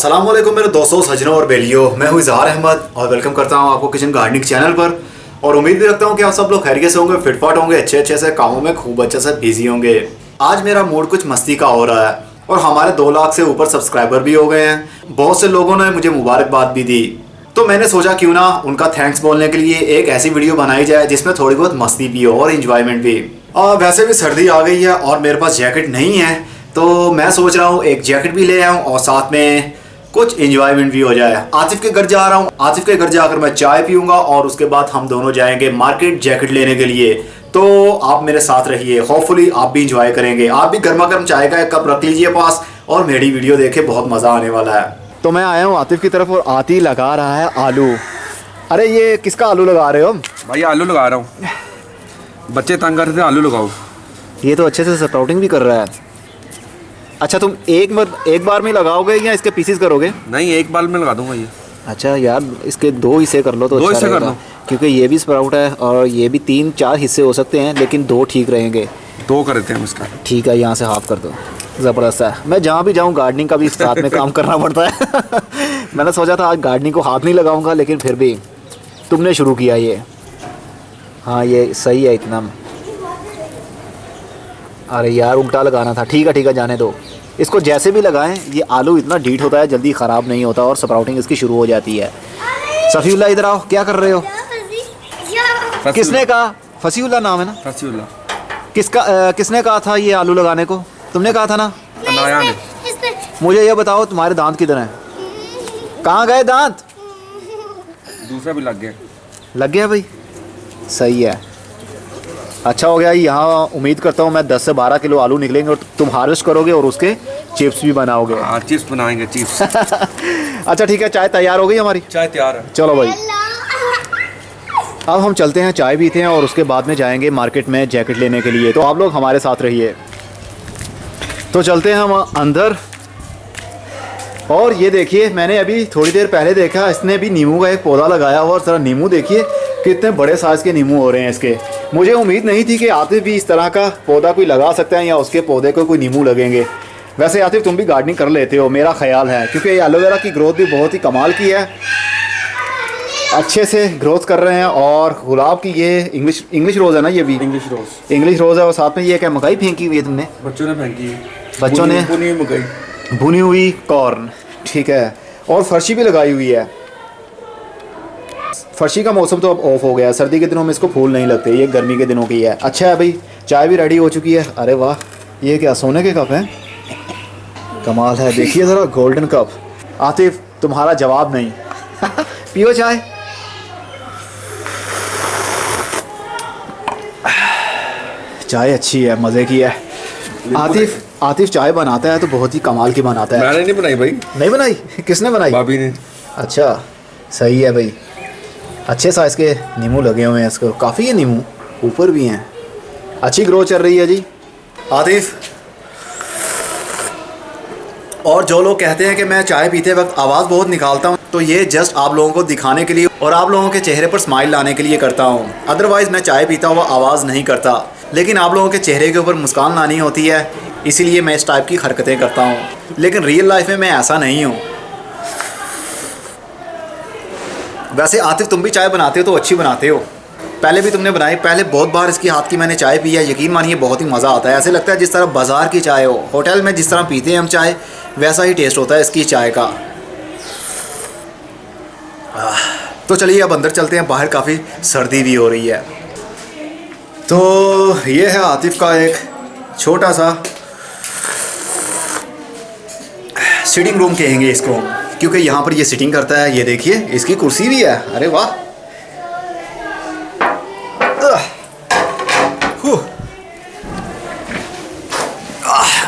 अस्सलाम वालेकुम मेरे दोस्तों, सजनों और बेलियों। मैं हूं इज़हार अहमद और वेलकम करता हूं आपको किचन गार्डनिंग चैनल पर। और उम्मीद भी रखता हूं कि आप सब लोग खैरियत से होंगे, फिटफाट होंगे, अच्छे से कामों में खूब अच्छे से बिजी होंगे। आज मेरा मूड कुछ मस्ती का हो रहा है और हमारे 2 लाख से ऊपर सब्सक्राइबर भी हो गए हैं। बहुत से लोगों ने मुझे मुबारकबाद भी दी, तो मैंने सोचा क्यों ना उनका थैंक्स बोलने के लिए एक ऐसी वीडियो बनाई जाए जिसमें थोड़ी बहुत मस्ती भी हो और इंजॉयमेंट भी। और वैसे भी सर्दी आ गई है और मेरे पास जैकेट नहीं है, तो मैं सोच रहा हूँ एक जैकेट भी ले आऊँ और साथ में कुछ इंजॉयमेंट भी हो जाए। आतिफ के घर जा रहा हूँ, आतिफ के घर जाकर मैं चाय पीऊँगा और उसके बाद हम दोनों जाएंगे मार्केट जैकेट लेने के लिए। तो आप मेरे साथ रहिए, होपफुली आप भी इंजॉय करेंगे। आप भी गर्मा गर्म चाय का एक कप रख लीजिए पास और मेरी वीडियो देखे, बहुत मज़ा आने वाला है। तो मैं आया हूँ आतिफ की तरफ और आती लगा रहा है आलू। अरे ये किसका आलू लगा रहे हो? भाई आलू लगा रहा हूँ, बच्चे तंग कर रहे थे, आलू लगाओ। ये तो अच्छे से स्प्राउटिंग भी कर रहा है। अच्छा, तुम एक बार में लगाओगे या इसके पीसेस करोगे? नहीं, एक बार में लगा दूंगा ये। अच्छा यार, इसके 2 हिस्से कर लो तो 2 अच्छा हिस्से कर रहेगा, लो, क्योंकि ये भी स्प्राउट है और ये भी 3-4 हिस्से हो सकते हैं, लेकिन 2 ठीक रहेंगे। 2 कर देते हैं हम इसका। ठीक है, यहाँ से हाफ कर दो। ज़बरदस्त है। मैं जहाँ भी जाऊँ गार्डनिंग का भी साथ में काम करना पड़ता है। मैंने सोचा था आज गार्डनिंग को हाथ नहीं लगाऊंगा, लेकिन फिर भी तुमने शुरू किया ये। हाँ, ये सही है इतना। अरे यार, उल्टा लगाना था। ठीक है, जाने दो इसको। जैसे भी लगाएं, ये आलू इतना ढीठ होता है, जल्दी ख़राब नहीं होता और स्प्राउटिंग इसकी शुरू हो जाती है। सफ़ीउल्लाह, इधर आओ। क्या कर रहे हो? किसने कहा? फसीउल्लाह नाम है ना? फसीउल्लाह। किसने कहा था ये आलू लगाने को? तुमने कहा था ना? अनाया ने। मुझे ये बताओ, तुम्हारे दांत किधर हैं? कहाँ गए दांत? दूसरा भी लग गया। लग गया भाई, सही है। अच्छा हो गया। यहाँ उम्मीद करता हूँ मैं 10 से 12 किलो आलू निकलेंगे और तुम हार्वेस्ट करोगे और उसके चिप्स भी बनाओगे। हाँ, चिप्स बनाएंगे, चिप्स। अच्छा ठीक है, चाय तैयार हो गई हमारी? चाय तैयार है। चलो भाई, अब हम चलते हैं, चाय पीते हैं और उसके बाद में जाएंगे मार्केट में जैकेट लेने के लिए। तो आप लोग हमारे साथ रहिए। तो चलते हैं हम अंदर। और ये देखिए, मैंने अभी थोड़ी देर पहले देखा, इसने भी नींबू का एक पौधा लगाया हुआ और ज़रा नींबू देखिए कितने बड़े साइज़ के नींबू हो रहे हैं इसके। मुझे उम्मीद नहीं थी कि आतिफ भी इस तरह का पौधा कोई लगा सकते हैं या उसके पौधे को कोई नींबू लगेंगे। वैसे आतिफ, तुम भी गार्डनिंग कर लेते हो, मेरा ख्याल है, क्योंकि ये एलोवेरा की ग्रोथ भी बहुत ही कमाल की है, अच्छे से ग्रोथ कर रहे हैं। और गुलाब की ये इंग्लिश रोज़ है ना? ये भी इंग्लिश रोज़ है। और साथ में ये क्या मकई फेंकी हुई है तुमने? बच्चों ने फेंकी है। बच्चों ने भुनी हुई कॉर्न। ठीक है। और फर्शी भी लगाई हुई है। फर्शी का मौसम तो अब ऑफ हो गया है, सर्दी के दिनों में इसको फूल नहीं लगते, ये गर्मी के दिनों की है। अच्छा है भाई, चाय भी रेडी हो चुकी है। अरे वाह, ये क्या सोने के कप हैं? कमाल है, देखिए ज़रा, गोल्डन कप। आतिफ, तुम्हारा जवाब नहीं। पियो चाय। चाय अच्छी है, मज़े की है। आतिफ चाय बनाता है तो बहुत ही कमाल की बनाता है। मैंने नहीं बनाई भाई। नहीं बनाई? किसने बनाई? भाभी ने। अच्छा, सही है भाई। अच्छे साइज़ के नींबू लगे हुए हैं इसको, काफ़ी है नींबू, ऊपर भी हैं। अच्छी ग्रोथ चल रही है जी आतिफ। और जो लोग कहते हैं कि मैं चाय पीते वक्त आवाज़ बहुत निकालता हूँ, तो ये जस्ट आप लोगों को दिखाने के लिए और आप लोगों के चेहरे पर स्माइल लाने के लिए करता हूँ। अदरवाइज़ मैं चाय पीता हुआ आवाज़ नहीं करता, लेकिन आप लोगों के चेहरे के ऊपर मुस्कान लानी होती है, इसीलिए मैं इस टाइप की हरकतें करता हूँ। लेकिन रियल लाइफ में मैं ऐसा नहीं हूँ। वैसे आतिफ, तुम भी चाय बनाते हो तो अच्छी बनाते हो। पहले भी तुमने बनाई, पहले बहुत बार इसकी हाथ की मैंने चाय पी है। यकीन मानिए बहुत ही मज़ा आता है। ऐसे लगता है जिस तरह बाज़ार की चाय हो, होटल में जिस तरह पीते हैं हम चाय, वैसा ही टेस्ट होता है इसकी चाय का। तो चलिए अब अंदर चलते हैं, बाहर काफ़ी सर्दी भी हो रही है। तो ये है आतिफ का एक छोटा सा सिटिंग रूम कहेंगे इसको, क्योंकि यहाँ पर ये सिटिंग करता है। ये देखिए, इसकी कुर्सी भी है। अरे वाह,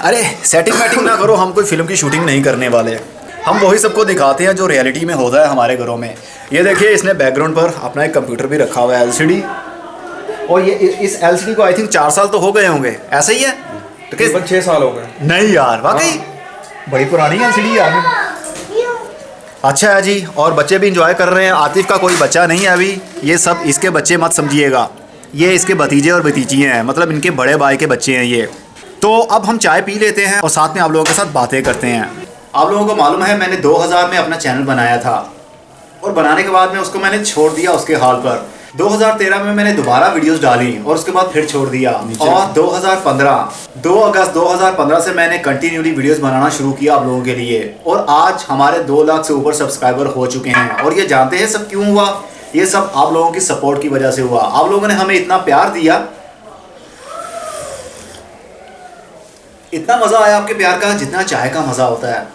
अरे सेटिंग वेटिंग ना करो, हम कोई फिल्म की शूटिंग नहीं करने वाले। हम वही सबको दिखाते हैं जो रियलिटी में होता है हमारे घरों में। ये देखिए, इसने बैकग्राउंड पर अपना एक कंप्यूटर भी रखा हुआ है, LCD। और ये इस LCD को आई थिंक 4 साल तो हो गए होंगे, ऐसे ही है? तो 6 साल हो गए। नहीं यार, वाकई बड़ी पुरानी LCD यार। अच्छा है जी, और बच्चे भी इंजॉय कर रहे हैं। आतिफ का कोई बच्चा नहीं है अभी, ये सब इसके बच्चे मत समझिएगा, ये इसके भतीजे और भतीजियाँ हैं, मतलब इनके बड़े भाई के बच्चे हैं ये। तो अब हम चाय पी लेते हैं और साथ में आप लोगों के साथ बातें करते हैं। आप लोगों को मालूम है मैंने 2000 में अपना चैनल बनाया था और बनाने के बाद में उसको मैंने छोड़ दिया उसके हाल पर। 2013 में मैंने दोबारा वीडियोस डाली और उसके बाद फिर छोड़ दिया। और 2 अगस्त 2015 से मैंने कंटिन्यूली वीडियोस बनाना शुरू किया आप लोगों के लिए और आज हमारे 2 लाख से ऊपर सब्सक्राइबर हो चुके हैं। और ये जानते हैं सब क्यों हुआ? ये सब आप लोगों की सपोर्ट की वजह से हुआ। आप लोगों ने हमें इतना प्यार दिया, इतना मज़ा आया आपके प्यार का जितना चाय का मज़ा होता है।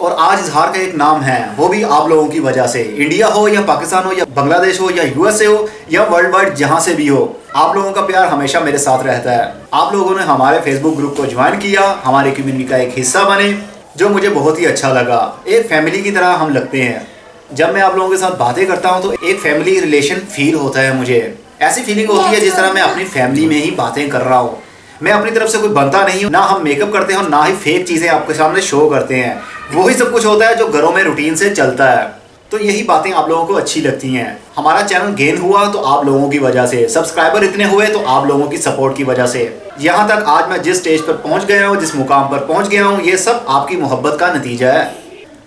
और आज इजहार का एक नाम है, वो भी आप लोगों की वजह से। इंडिया हो या पाकिस्तान हो या बांग्लादेश हो या यूएसए हो या वर्ल्ड वाइड जहाँ से भी हो, आप लोगों का प्यार हमेशा मेरे साथ रहता है। आप लोगों ने हमारे फेसबुक ग्रुप को ज्वाइन किया, हमारे कम्युनिटी का एक हिस्सा बने, जो मुझे बहुत ही अच्छा लगा। एक फैमिली की तरह हम लगते हैं। जब मैं आप लोगों के साथ बातें करता हूँ तो एक फैमिली रिलेशन फील होता है मुझे। ऐसी फीलिंग होती है जिस तरह मैं अपनी फैमिली में ही बातें कर रहा हूँ। मैं अपनी तरफ से कोई बनता नहीं हूँ, ना हम मेकअप करते हैं और ना ही फेक चीज़ें आपके सामने शो करते हैं। वही सब कुछ होता है जो घरों में रूटीन से चलता है। तो यही बातें आप लोगों को अच्छी लगती हैं। हमारा चैनल गेन हुआ तो आप लोगों की वजह से, सब्सक्राइबर इतने हुए तो आप लोगों की सपोर्ट की वजह से। यहाँ तक आज मैं जिस स्टेज पर पहुँच गया हूँ, जिस मुकाम पर पहुँच गया हूँ, ये सब आपकी मोहब्बत का नतीजा है।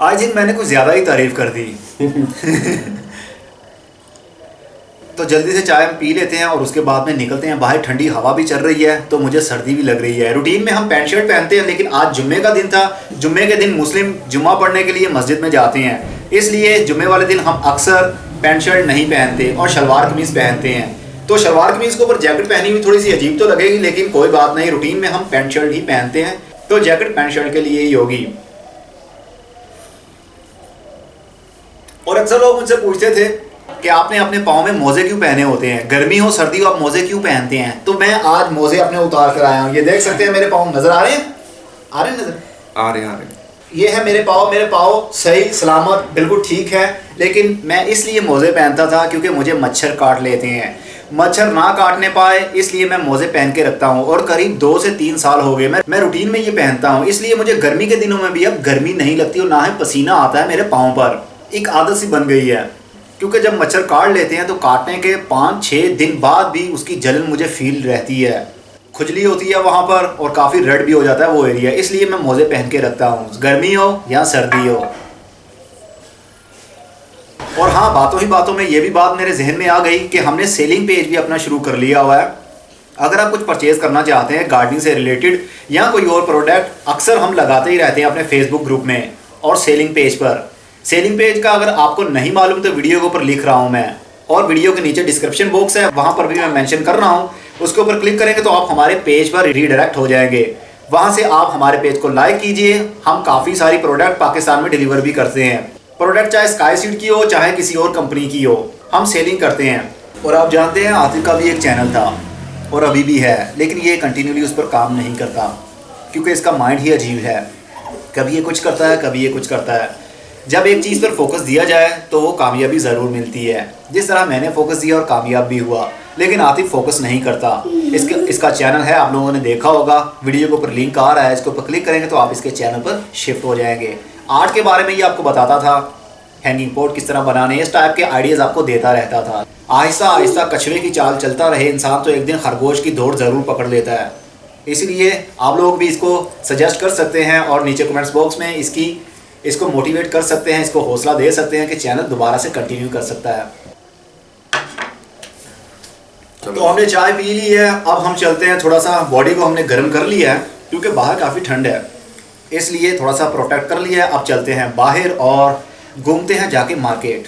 आज दिन मैंने कुछ ज़्यादा ही तारीफ कर दी। तो जल्दी से चाय हम पी लेते हैं और उसके बाद में निकलते हैं बाहर। ठंडी हवा भी चल रही है तो मुझे सर्दी भी लग रही है। रूटीन में हम पैंट शर्ट पहनते हैं, लेकिन आज जुम्मे का दिन था। जुम्मे के दिन मुस्लिम जुम्मा पढ़ने के लिए मस्जिद में जाते हैं, इसलिए जुम्मे वाले दिन हम अक्सर पैंट शर्ट नहीं पहनते और शलवार कमीज़ पहनते हैं। तो शलवार कमीज़ के ऊपर जैकेट पहनी हुई थोड़ी सी अजीब तो लगेगी, लेकिन कोई बात नहीं, रूटीन में हम पैंट शर्ट ही पहनते हैं तो जैकेट पैंट शर्ट के लिए ही होगी। और अक्सर लोग मुझसे पूछते थे कि आपने अपने पाँव में मोजे क्यों पहने होते हैं, गर्मी हो सर्दी हो आप मोजे क्यों पहनते हैं? तो मैं आज मोजे अपने उतार कर आया हूँ। ये देख सकते हैं मेरे पाँव नजर आ रहे हैं, नजर आ रहे हैं। ये है मेरे पाँव सही सलामत बिल्कुल ठीक है। लेकिन मैं इसलिए मोजे पहनता था क्योंकि मुझे मच्छर काट लेते हैं। मच्छर ना काटने पाए इसलिए मैं मोजे पहन के रखता हूँ। और करीब 2 से 3 साल हो गए मैं रूटीन में ये पहनता हूँ, इसलिए मुझे गर्मी के दिनों में भी अब गर्मी नहीं लगती और ना ही पसीना आता है मेरे पाँव पर। एक आदत सी बन गई है, क्योंकि जब मच्छर काट लेते हैं तो काटने के 5-6 दिन बाद भी उसकी जलन मुझे फील रहती है, खुजली होती है वहाँ पर और काफ़ी रेड भी हो जाता है वो एरिया। इसलिए मैं मोजे पहन के रखता हूँ, गर्मी हो या सर्दी हो। और हाँ, बातों ही बातों में ये भी बात मेरे जहन में आ गई कि हमने सेलिंग पेज भी अपना शुरू कर लिया हुआ है। अगर आप कुछ परचेज़ करना चाहते हैं गार्डनिंग से रिलेटेड या कोई और प्रोडक्ट, अक्सर हम लगाते ही रहते हैं अपने फेसबुक ग्रुप में और सेलिंग पेज पर। सेलिंग पेज का अगर आपको नहीं मालूम तो वीडियो के ऊपर लिख रहा हूं मैं, और वीडियो के नीचे डिस्क्रिप्शन बॉक्स है, वहां पर भी मैं मेंशन कर रहा हूं। उसके ऊपर क्लिक करेंगे तो आप हमारे पेज पर रीडायरेक्ट हो जाएंगे। वहां से आप हमारे पेज को लाइक कीजिए। हम काफ़ी सारी प्रोडक्ट पाकिस्तान में डिलीवर भी करते हैं। प्रोडक्ट चाहे स्काई सीड की हो चाहे किसी और कंपनी की हो, हम सेलिंग करते हैं। और आप जानते हैं आतिफ का भी एक चैनल था और अभी भी है, लेकिन ये कंटिन्यूली उस पर काम नहीं करता क्योंकि इसका माइंड ही अजीब है। कभी ये कुछ करता है, कभी ये कुछ करता है। जब एक चीज़ पर फोकस दिया जाए तो वो कामयाबी ज़रूर मिलती है, जिस तरह मैंने फोकस दिया और कामयाब भी हुआ। लेकिन आतिफ फोकस नहीं करता। इसका चैनल है, आप लोगों ने देखा होगा, वीडियो के ऊपर लिंक आ रहा है, इसके ऊपर क्लिक करेंगे तो आप इसके चैनल पर शिफ्ट हो जाएंगे। आर्ट के बारे में ये आपको बताता था, हैंगिंग पोर्ट किस तरह बनाने, इस टाइप के आइडियाज़ आपको देता रहता था। आहिस्ता आहिस्ता कछुए की चाल चलता रहे इंसान तो एक दिन खरगोश की दौड़ ज़रूर पकड़ लेता है। इसलिए आप लोग भी इसको सजेस्ट कर सकते हैं और नीचे कमेंट्स बॉक्स में इसको मोटिवेट कर सकते हैं, इसको हौसला दे सकते हैं कि चैनल दोबारा से कंटिन्यू कर सकता है। तो हमने चाय पी ली है, अब हम चलते हैं, थोड़ा सा बॉडी को हमने गर्म कर लिया है क्योंकि बाहर काफ़ी ठंड है, इसलिए थोड़ा सा प्रोटेक्ट कर लिया है। अब चलते हैं बाहर और घूमते हैं जाके मार्केट।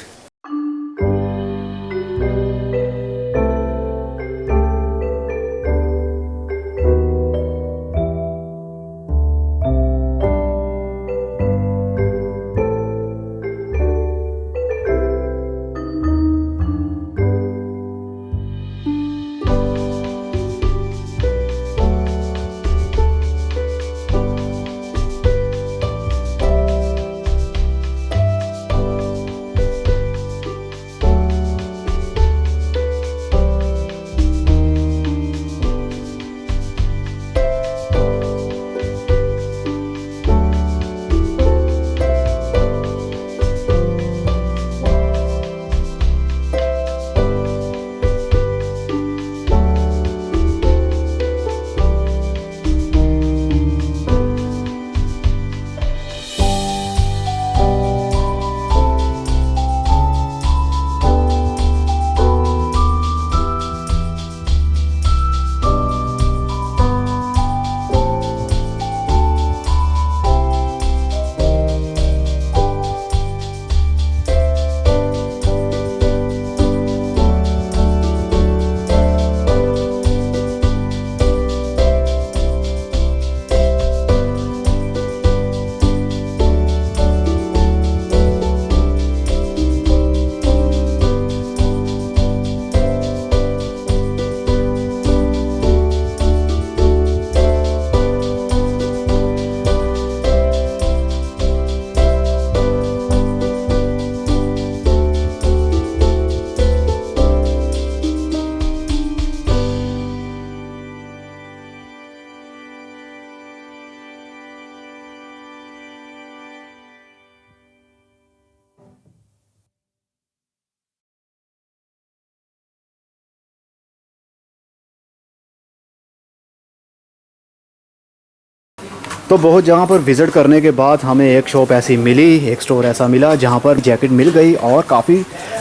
तो बहुत जगह पर विज़िट करने के बाद हमें एक शॉप ऐसी मिली, एक स्टोर ऐसा मिला जहाँ पर जैकेट मिल गई और काफ़ी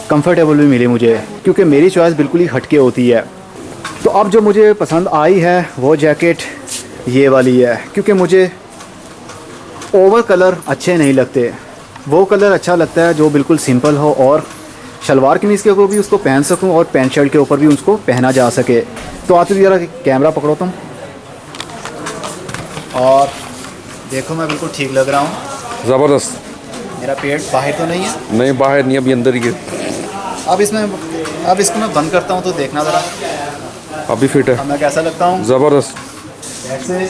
कंफर्टेबल भी मिली मुझे, क्योंकि मेरी चॉइस बिल्कुल ही हटके होती है। तो अब जो मुझे पसंद आई है वो जैकेट ये वाली है, क्योंकि मुझे ओवर कलर अच्छे नहीं लगते। वो कलर अच्छा लगता है जो बिल्कुल सिंपल हो और शलवार कमीज़ के ऊपर भी उसको पहन सकूं और पैंट शर्ट के ऊपर भी उसको पहना जा सके। तो आते ज़रा कैमरा पकड़ो तुम, और देखो मैं बिल्कुल ठीक लग रहा हूँ। ज़बरदस्त। मेरा पेट बाहर तो नहीं है? नहीं, बाहर नहीं, अभी अंदर ही है। अब इसको मैं बंद करता हूँ तो देखना ज़रा अभी फिट है। अब मैं कैसा लगता हूँ। ज़बरदस्त, ऐसे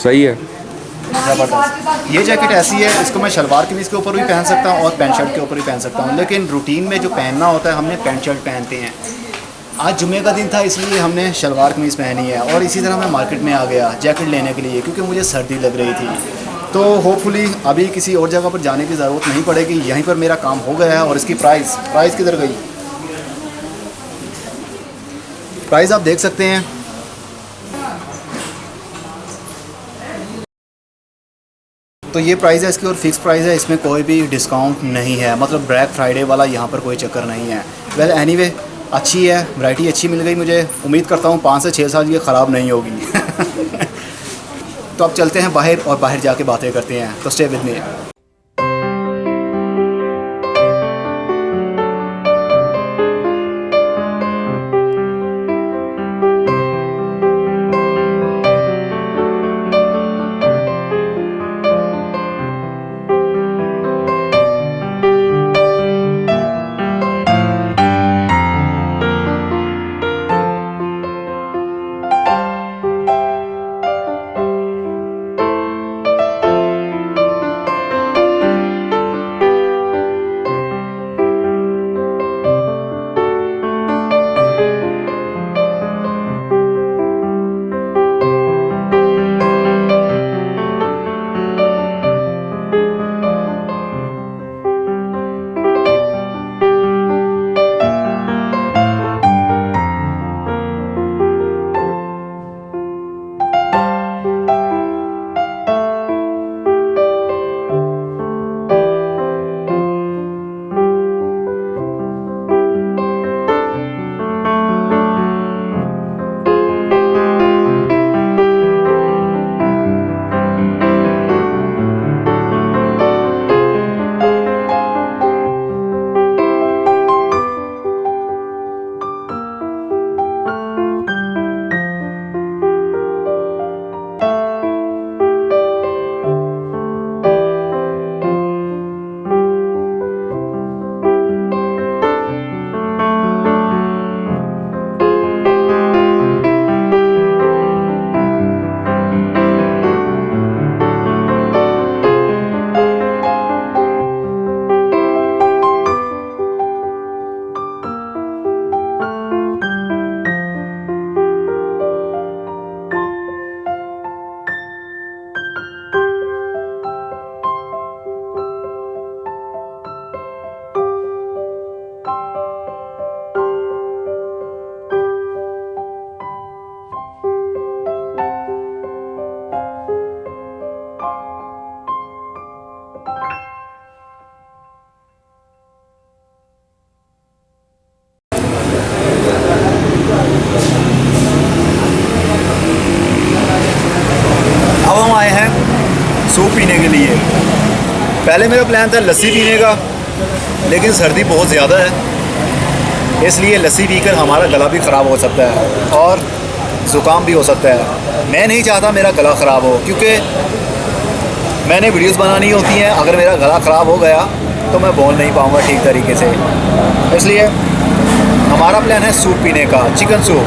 सही है। ज़बरदस्त। ये जैकेट ऐसी है, इसको मैं शलवार कमीज़ के ऊपर भी पहन सकता हूँ और पैंट शर्ट के ऊपर भी पहन सकता हूँ, लेकिन रूटीन में जो पहनना होता है हमने पैंट शर्ट पहनते हैं। आज जुमे का दिन था इसलिए हमने शलवार कमीज़ पहनी है, और इसी तरह मैं मार्केट में आ गया जैकेट लेने के लिए, क्योंकि मुझे सर्दी लग रही थी। तो होपफुली अभी किसी और जगह पर जाने की ज़रूरत नहीं पड़ेगी, यहीं पर मेरा काम हो गया है। और इसकी प्राइस किधर गई? प्राइस आप देख सकते हैं। तो ये प्राइस है इसकी, और फिक्स प्राइस है, इसमें कोई भी डिस्काउंट नहीं है। मतलब ब्लैक फ्राइडे वाला यहाँ पर कोई चक्कर नहीं है। वेल एनीवे, अच्छी है, वैरायटी अच्छी मिल गई मुझे। उम्मीद करता हूँ 5 से 6 साल ये ख़राब नहीं होगी। तो अब चलते हैं बाहर और बाहर जाके बातें करते हैं। तो स्टे विद मी। सूप पीने के लिए। पहले मेरा प्लान था लस्सी पीने का, लेकिन सर्दी बहुत ज़्यादा है, इसलिए लस्सी पीकर हमारा गला भी ख़राब हो सकता है और ज़ुकाम भी हो सकता है। मैं नहीं चाहता मेरा गला ख़राब हो, क्योंकि मैंने वीडियोस बनानी होती हैं। अगर मेरा गला ख़राब हो गया तो मैं बोल नहीं पाऊँगा ठीक तरीके से। इसलिए हमारा प्लान है सूप पीने का, chicken soup,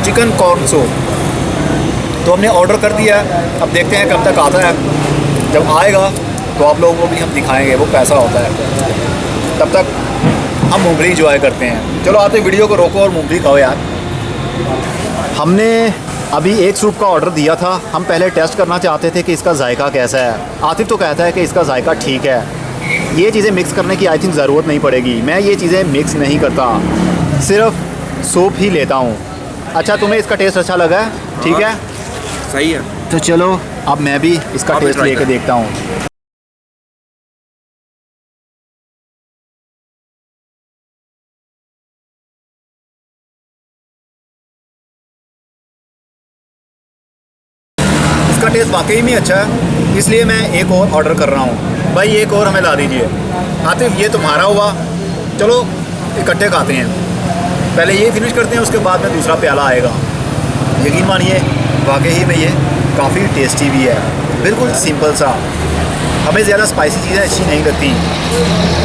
chicken corn soup. तो हमने ऑर्डर कर दिया है, अब देखते हैं कब तक आता है। जब आएगा तो आप लोगों को भी हम दिखाएंगे वो कैसा होता है। तब तक हम मूंगफली इंजॉय करते हैं। चलो आते वीडियो को रोको और मूंगफली खाओ यार। हमने अभी एक सूप का ऑर्डर दिया था। हम पहले टेस्ट करना चाहते थे कि इसका जायका कैसा है। आतिफ तो कहता है कि इसका जायका ठीक है। ये चीज़ें मिक्स करने की आई थिंक ज़रूरत नहीं पड़ेगी। मैं ये चीज़ें मिक्स नहीं करता, सिर्फ सूप ही लेता हूँ। अच्छा, तुम्हें इसका टेस्ट अच्छा लगा है? ठीक है, सही है। तो चलो अब मैं भी इसका आप भी टेस्ट try लेके करें। देखता हूँ। इसका टेस्ट वाकई में अच्छा है, इसलिए मैं एक और ऑर्डर कर रहा हूँ। भाई एक और हमें ला दीजिए। आतिफ ये तुम्हारा हुआ, चलो इकट्ठे खाते हैं। पहले ये फिनिश करते हैं, उसके बाद में दूसरा प्याला आएगा। यकीन मानिए वाकई में ये काफ़ी टेस्टी भी है, बिल्कुल सिंपल सा। हमें ज़्यादा स्पाइसी चीज़ें अच्छी नहीं लगती।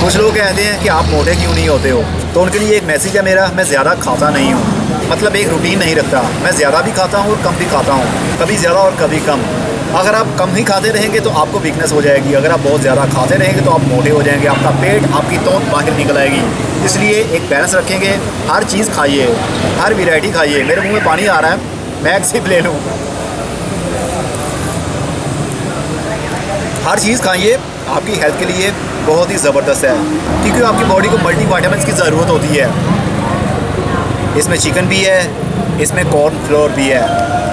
कुछ लोग कहते हैं कि आप मोटे क्यों नहीं होते हो, तो उनके लिए एक मैसेज है मेरा, मैं ज़्यादा खाता नहीं हूँ। मतलब एक रूटीन नहीं रखता, मैं ज़्यादा भी खाता हूँ और कम भी खाता हूँ, कभी ज़्यादा और कभी कम। अगर आप कम ही खाते रहेंगे तो आपको वीकनेस हो जाएगी, अगर आप बहुत ज़्यादा खाते रहेंगे तो आप मोटे हो जाएंगे, आपका पेट, आपकी तोंद बाहर निकल आएगी। इसलिए एक बैलेंस रखेंगे, हर चीज़ खाइए, हर वैरायटी खाइए। मेरे मुँह में पानी आ रहा है, मैं एक सिप ले लूँ। हर चीज़ खाइए, आपकी हेल्थ के लिए बहुत ही ज़बरदस्त है, क्योंकि आपकी बॉडी को मल्टीविटामिन्स की ज़रूरत होती है। इसमें चिकन भी है, इसमें कॉर्न फ्लोर भी है,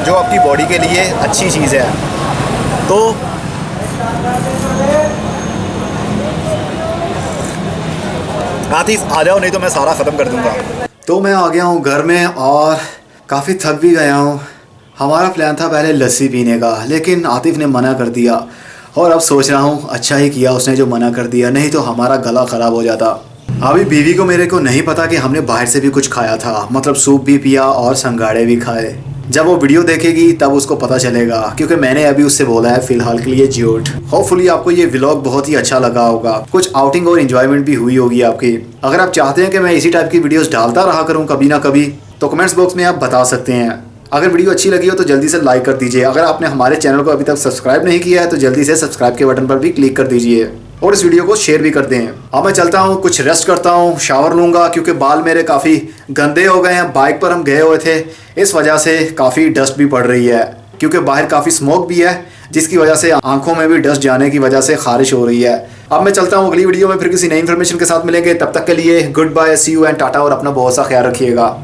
जो आपकी बॉडी के लिए अच्छी चीज़ है। तो आतिफ आ जाओ, नहीं तो मैं सारा ख़त्म कर दूंगा। तो मैं आ गया हूँ घर में और काफ़ी थक भी गया हूँ। हमारा प्लान था पहले लस्सी पीने का, लेकिन आतिफ ने मना कर दिया। और अब सोच रहा हूँ अच्छा ही किया उसने जो मना कर दिया, नहीं तो हमारा गला ख़राब हो जाता। अभी बीवी को मेरे को नहीं पता कि हमने बाहर से भी कुछ खाया था, मतलब सूप भी पिया और संगाड़े भी खाए। जब वो वीडियो देखेगी तब उसको पता चलेगा, क्योंकि मैंने अभी उससे बोला है फ़िलहाल के लिए झूठ। होपफुली आपको ये व्लॉग बहुत ही अच्छा लगा होगा, कुछ आउटिंग और एंजॉयमेंट भी हुई होगी आपकी। अगर आप चाहते हैं कि मैं इसी टाइप की वीडियोस डालता रहा करूं कभी ना कभी, तो कमेंट्स बॉक्स में आप बता सकते हैं। अगर वीडियो अच्छी लगी हो तो जल्दी से लाइक कर दीजिए। अगर आपने हमारे चैनल को अभी तक सब्सक्राइब नहीं किया है तो जल्दी से सब्सक्राइब के बटन पर भी क्लिक कर दीजिए और इस वीडियो को शेयर भी कर दें। अब मैं चलता हूँ, कुछ रेस्ट करता हूँ, शावर लूँगा, क्योंकि बाल मेरे काफ़ी गंदे हो गए हैं। बाइक पर हम गए हुए थे, इस वजह से काफ़ी डस्ट भी पड़ रही है, क्योंकि बाहर काफ़ी स्मोक भी है, जिसकी वजह से आंखों में भी डस्ट जाने की वजह से खारिश हो रही है। अब मैं चलता हूँ, अगली वीडियो में फिर किसी नई इन्फॉर्मेशन के साथ मिलेंगे। तब तक के लिए good bye, see you and tata, और अपना बहुत सा ख्याल रखिएगा।